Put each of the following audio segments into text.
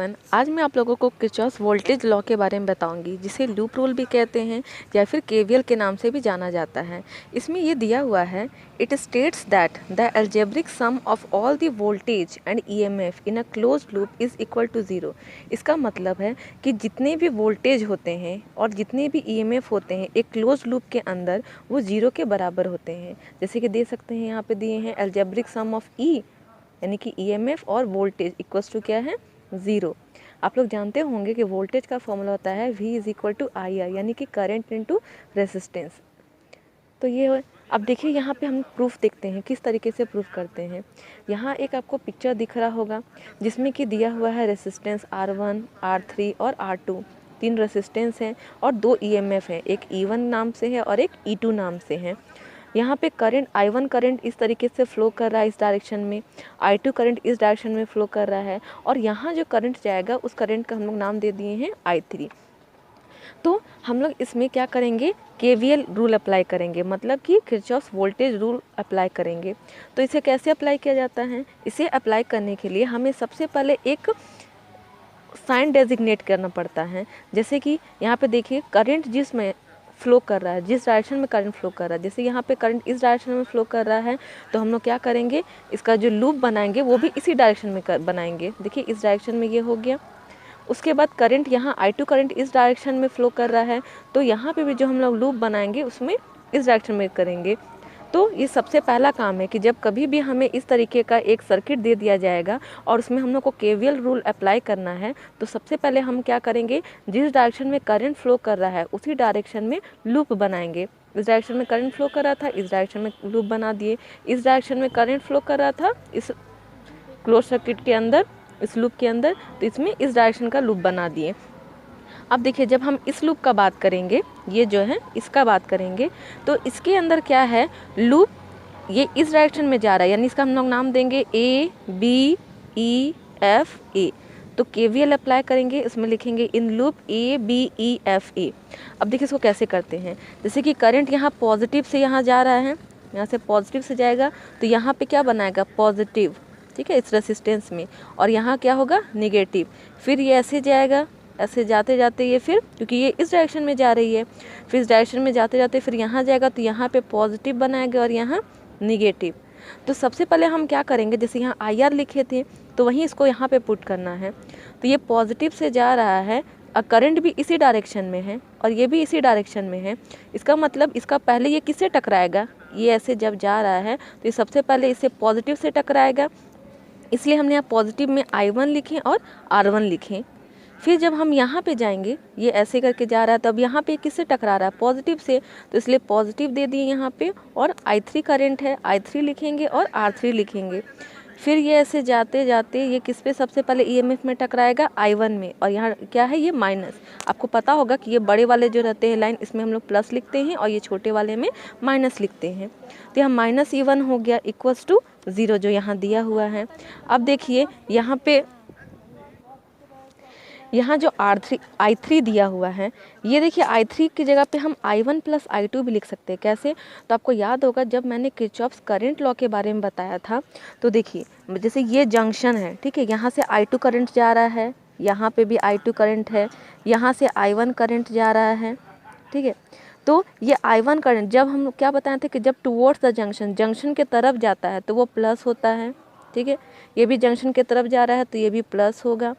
Everyone, आज मैं आप लोगों को किर्चॉफ वोल्टेज लॉ के बारे में बताऊंगी, जिसे लूप रूल भी कहते हैं या फिर केवीएल के नाम से भी जाना जाता है। इसमें ये दिया हुआ है, it states that the algebraic sum of all the voltage and EMF in a closed loop is equal to zero. इसका मतलब है कि जितने भी वोल्टेज होते हैं और जितने भी ईएमएफ होते हैं एक क्लोज लूप के अंदर, वो ज़ीरो के बराबर होते हैं। जैसे कि दे सकते हैं, यहाँ पे दिए हैं अलजेब्रिक सम ऑफ ई यानी कि ईएमएफ और वोल्टेज इक्वल्स टू क्या है, ज़ीरो। आप लोग जानते होंगे कि वोल्टेज का फॉर्मूला होता है V is equal to I R, यानी कि करंट इनटू रेजिस्टेंस। तो ये अब देखिए, यहाँ पे हम प्रूफ देखते हैं किस तरीके से प्रूफ करते हैं। यहाँ एक आपको पिक्चर दिख रहा होगा जिसमें कि दिया हुआ है रेजिस्टेंस R1, R3 और R2, तीन रेजिस्टेंस हैं और दो ईएमएफ हैं, एक E1 नाम से है और एक E2 नाम से है। यहाँ पे करंट I1 करंट इस तरीके से फ्लो कर रहा है इस डायरेक्शन में, I2 करंट इस डायरेक्शन में फ्लो कर रहा है, और यहाँ जो करंट जाएगा उस करंट का हम लोग नाम दे दिए हैं I3। तो हम लोग इसमें क्या करेंगे, केवीएल रूल अप्लाई करेंगे, मतलब कि किर्चॉफ वोल्टेज रूल अप्लाई करेंगे। तो इसे कैसे अप्लाई किया जाता है? इसे अप्लाई करने के लिए हमें सबसे पहले एक साइन डेजिग्नेट करना पड़ता है। जैसे कि यहाँ पे देखिए, करंट जिसमें फ्लो कर रहा है, जिस डायरेक्शन में करंट फ्लो कर रहा है, जैसे यहाँ पे करंट इस डायरेक्शन में फ्लो कर रहा है, तो हम लोग क्या करेंगे, इसका जो लूप बनाएंगे वो भी इसी डायरेक्शन में बनाएंगे। देखिए इस डायरेक्शन में ये हो गया। उसके बाद करंट यहाँ I2 करंट इस डायरेक्शन में फ्लो कर रहा है, तो यहाँ पे भी जो हम लोग लूप बनाएंगे उसमें इस डायरेक्शन में करेंगे। तो ये सबसे पहला काम है कि जब कभी भी हमें इस तरीके का एक सर्किट दे दिया जाएगा और उसमें हम लोग को केवीएल रूल अप्लाई करना है, तो सबसे पहले हम क्या करेंगे, जिस डायरेक्शन में करंट फ्लो कर रहा है उसी डायरेक्शन में लूप बनाएंगे। इस डायरेक्शन में करंट फ्लो कर रहा था, इस डायरेक्शन में लूप बना दिए। इस डायरेक्शन में करंट फ्लो कर रहा था इस क्लोज सर्किट के अंदर, इस लूप के अंदर, तो इसमें इस डायरेक्शन का लूप बना दिए। अब देखिए, जब हम इस लूप का बात करेंगे, ये जो है इसका बात करेंगे, तो इसके अंदर क्या है, लूप ये इस डायरेक्शन में जा रहा है, यानी इसका हम लोग नाम देंगे ABEFA। तो केवीएल अप्लाई करेंगे, इसमें लिखेंगे इन लूप ABEFA। अब देखिए इसको कैसे करते हैं। जैसे कि करंट यहाँ पॉजिटिव से यहाँ जा रहा है, यहाँ से पॉजिटिव से जाएगा, तो यहाँ पे क्या बनाएगा, पॉजिटिव, ठीक है, इस रेसिस्टेंस में, और यहाँ क्या होगा, निगेटिव। फिर ये ऐसे जाएगा, ऐसे जाते जाते ये फिर, क्योंकि ये इस डायरेक्शन में जा रही है, फिर इस डायरेक्शन में जाते जाते फिर यहाँ जाएगा, तो यहाँ पे पॉजिटिव बनाएगा और यहाँ निगेटिव। तो सबसे पहले हम क्या करेंगे, जैसे यहाँ IR लिखे थे तो वहीं इसको यहाँ पे पुट करना है। तो ये पॉजिटिव से जा रहा है और करंट भी इसी डायरेक्शन में है और ये भी इसी डायरेक्शन में है। इसका मतलब इसका पहले ये किससे टकराएगा, ये ऐसे जब जा रहा है तो ये सबसे पहले इससे पॉजिटिव से टकराएगा, इसलिए हमने यहाँ पॉजिटिव में I1 लिखें और R1 लिखें। फिर जब हम यहाँ पे जाएंगे, ये ऐसे करके जा रहा है, तब यहाँ पे किससे टकरा रहा है, पॉजिटिव से, तो इसलिए पॉजिटिव दे दिए यहाँ पे, और I3 करंट है, I3 लिखेंगे और R3 लिखेंगे। फिर ये ऐसे जाते जाते ये किस पे सबसे पहले ईएमएफ में टकराएगा, I1 में, और यहाँ क्या है, ये माइनस। आपको पता होगा कि ये बड़े वाले जो रहते हैं लाइन, इसमें हम लोग प्लस लिखते हैं और ये छोटे वाले में माइनस लिखते हैं। तो यहाँ -E1 हो गया इक्वल्स टू ज़ीरो, जो यहाँ दिया हुआ है। अब देखिए यहाँ पे, यहाँ जो I3 दिया हुआ है, ये देखिए I3 की जगह पे हम I1 प्लस I2 भी लिख सकते हैं। कैसे? तो आपको याद होगा जब मैंने किर्चॉफ्स करंट लॉ के बारे में बताया था, तो देखिए जैसे ये जंक्शन है, ठीक है, यहाँ से I2 करंट जा रहा है, यहाँ पे भी I2 करंट है, यहाँ से I1 करंट जा रहा है, ठीक है। तो ये I1 करंट जब हम क्या बताए थे कि जब टुवर्ड्स द जंक्शन के तरफ जाता है तो वो प्लस होता है, ठीक है। ये भी जंक्शन के तरफ जा रहा है तो ये भी प्लस होगा,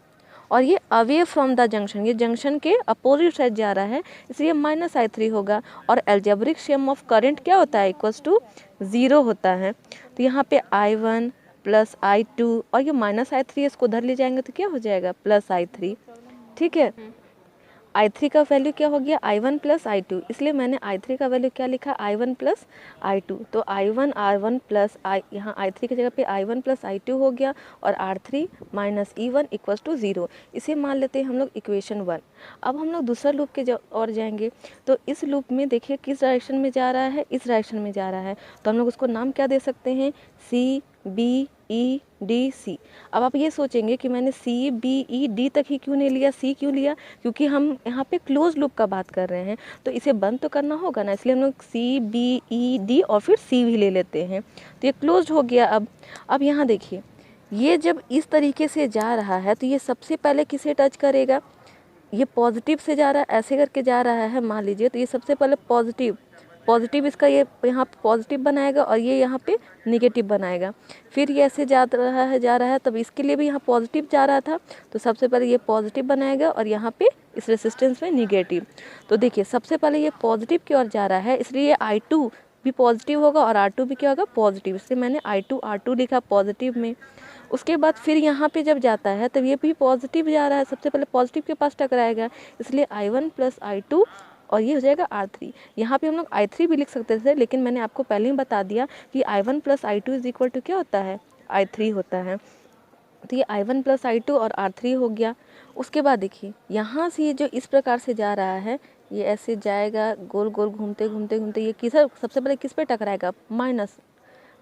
और ये अवे फ्रॉम द जंक्शन, ये जंक्शन के अपोजिट साइड जा रहा है, इसलिए -I3 होगा। और अलजेब्रिक सम ऑफ करंट क्या होता है, इक्वल्स टू ज़ीरो होता है। तो यहाँ पे I1 प्लस I2 और ये -I3, इसको उधर ले जाएंगे तो क्या हो जाएगा, +I3, ठीक है। I3 का वैल्यू क्या हो गया, I1 प्लस I2, इसलिए मैंने I3 का वैल्यू क्या लिखा, I1 प्लस I2। तो I1 R1 प्लस यहाँ I3 की जगह पे I1 प्लस I2 हो गया, और R3 -E1 equals to zero. इसे मान लेते हैं हम लोग इक्वेशन 1। अब हम लोग दूसरा लूप के और जाएंगे, तो इस लूप में देखिए किस डायरेक्शन में जा रहा है, इस डायरेक्शन में जा रहा है, तो हम लोग उसको नाम क्या दे सकते हैं, CBEDC। अब आप ये सोचेंगे कि मैंने CBED तक ही क्यों नहीं लिया, C क्यों लिया, क्योंकि हम यहाँ पे क्लोज लूप का बात कर रहे हैं, तो इसे बंद तो करना होगा ना, इसलिए हम लोग CBED और फिर C भी ले लेते हैं, तो ये क्लोज हो गया। अब यहाँ देखिए, ये जब इस तरीके से जा रहा है तो ये सबसे पहले किसे टच करेगा, ये पॉजिटिव से जा रहा है, ऐसे करके जा रहा है मान लीजिए, तो ये सबसे पहले पॉजिटिव इसका ये यहाँ पे पॉजिटिव बनाएगा और ये यहाँ पे निगेटिव बनाएगा। फिर ये ऐसे जा रहा है तब इसके लिए भी यहाँ पॉजिटिव जा रहा था, तो सबसे पहले ये पॉजिटिव बनाएगा और यहाँ पे इस रेसिस्टेंस में निगेटिव। तो देखिए सबसे पहले ये पॉजिटिव की ओर जा रहा है, इसलिए I2 भी पॉजिटिव होगा और R2 भी क्या होगा, पॉजिटिव, इसलिए मैंने I2 R2 लिखा पॉजिटिव में। उसके बाद फिर यहाँ पे जब जाता है तब ये भी पॉजिटिव जा रहा है, सबसे पहले पॉजिटिव के पास टकराएगा, इसलिए I1 + I2 और ये हो जाएगा R3। यहाँ पे हम लोग I3 भी लिख सकते थे, लेकिन मैंने आपको पहले ही बता दिया कि I1 + I2 = क्या होता है, I3 होता है। तो ये I1 + I2 और R3 हो गया। उसके बाद देखिए यहाँ से ये जो इस प्रकार से जा रहा है, ये ऐसे जाएगा गोल गोल घूमते घूमते घूमते, ये सबसे पहले किस पे टकराएगा,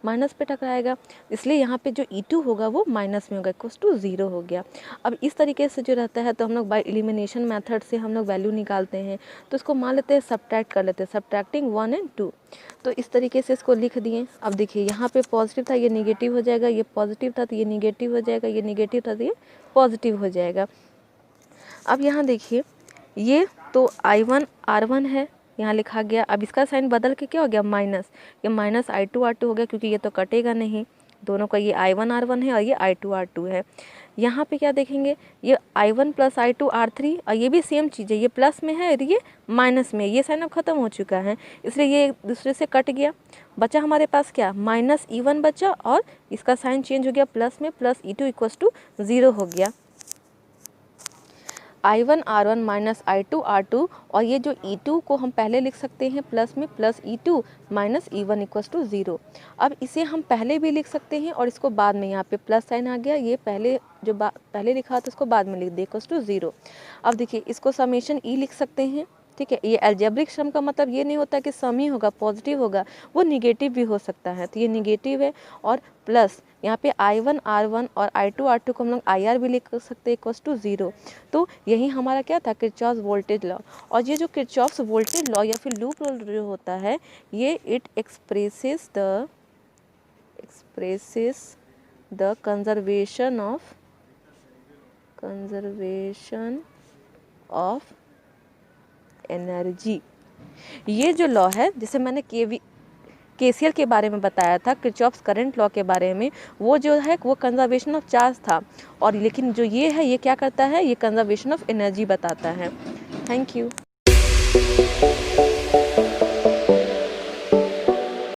माइनस पे टकराएगा, इसलिए यहाँ पे जो E2 होगा वो माइनस में होगा, =0 हो गया। अब इस तरीके से जो रहता है तो हम लोग बाय एलिमिनेशन मेथड से हम लोग वैल्यू निकालते हैं, तो इसको मान लेते हैं सब्ट्रैक्ट कर लेते हैं, सब्ट्रैक्टिंग 1 और 2। तो इस तरीके से इसको लिख दिए। अब देखिए यहाँ पे पॉजिटिव था, ये निगेटिव हो जाएगा, ये पॉजिटिव था तो ये निगेटिव हो जाएगा, ये निगेटिव था तो ये पॉजिटिव हो जाएगा। अब यहाँ देखिए ये तो I1 R1 है, यहाँ लिखा गया। अब इसका साइन बदल के क्या हो गया, माइनस, ये माइनस I2 R2 हो गया, क्योंकि ये तो कटेगा नहीं, दोनों का ये I1 R1 है और ये I2 R2 है। यहाँ पे क्या देखेंगे, ये I1 + I2 R3 और ये भी सेम चीज़ है, ये प्लस में है और ये माइनस में, ये साइन अब ख़त्म हो चुका है, इसलिए ये एक दूसरे से कट गया। बचा हमारे पास क्या, -E1 बचा और इसका साइन चेंज हो गया प्लस में, प्लस E2 = 0 हो गया। I1 R1 - I2 R2 और ये जो E2 को हम पहले लिख सकते हैं प्लस में, प्लस E2 - E1 = 0। अब इसे हम पहले भी लिख सकते हैं और इसको बाद में, यहाँ पे प्लस साइन आ गया, ये पहले जो पहले लिखा था उसको बाद में लिख दे =0। अब देखिए इसको समेशन E लिख सकते हैं, ठीक है। ये अलजेब्रिक सम का मतलब ये नहीं होता कि सम ही होगा, पॉजिटिव होगा, वो निगेटिव भी हो सकता है, तो ये निगेटिव है। और प्लस यहाँ पे I1 R1 और I2 R2 को हम लोग IR भी लिख सकते हैं =0। तो यही हमारा क्या था, किरचॉफ्स वोल्टेज लॉ। और ये जो किरचॉफ्स वोल्टेज लॉ या फिर लूप रूल जो होता है, ये it expresses the conservation of energy. ये जो लॉ है, जैसे मैंने KCL के बारे में बताया था, किरचॉफ्स करंट लॉ के बारे में, वो जो है वो कंजर्वेशन ऑफ चार्ज था, और लेकिन जो ये है ये क्या करता है, ये कंजर्वेशन ऑफ एनर्जी बताता है। Thank you.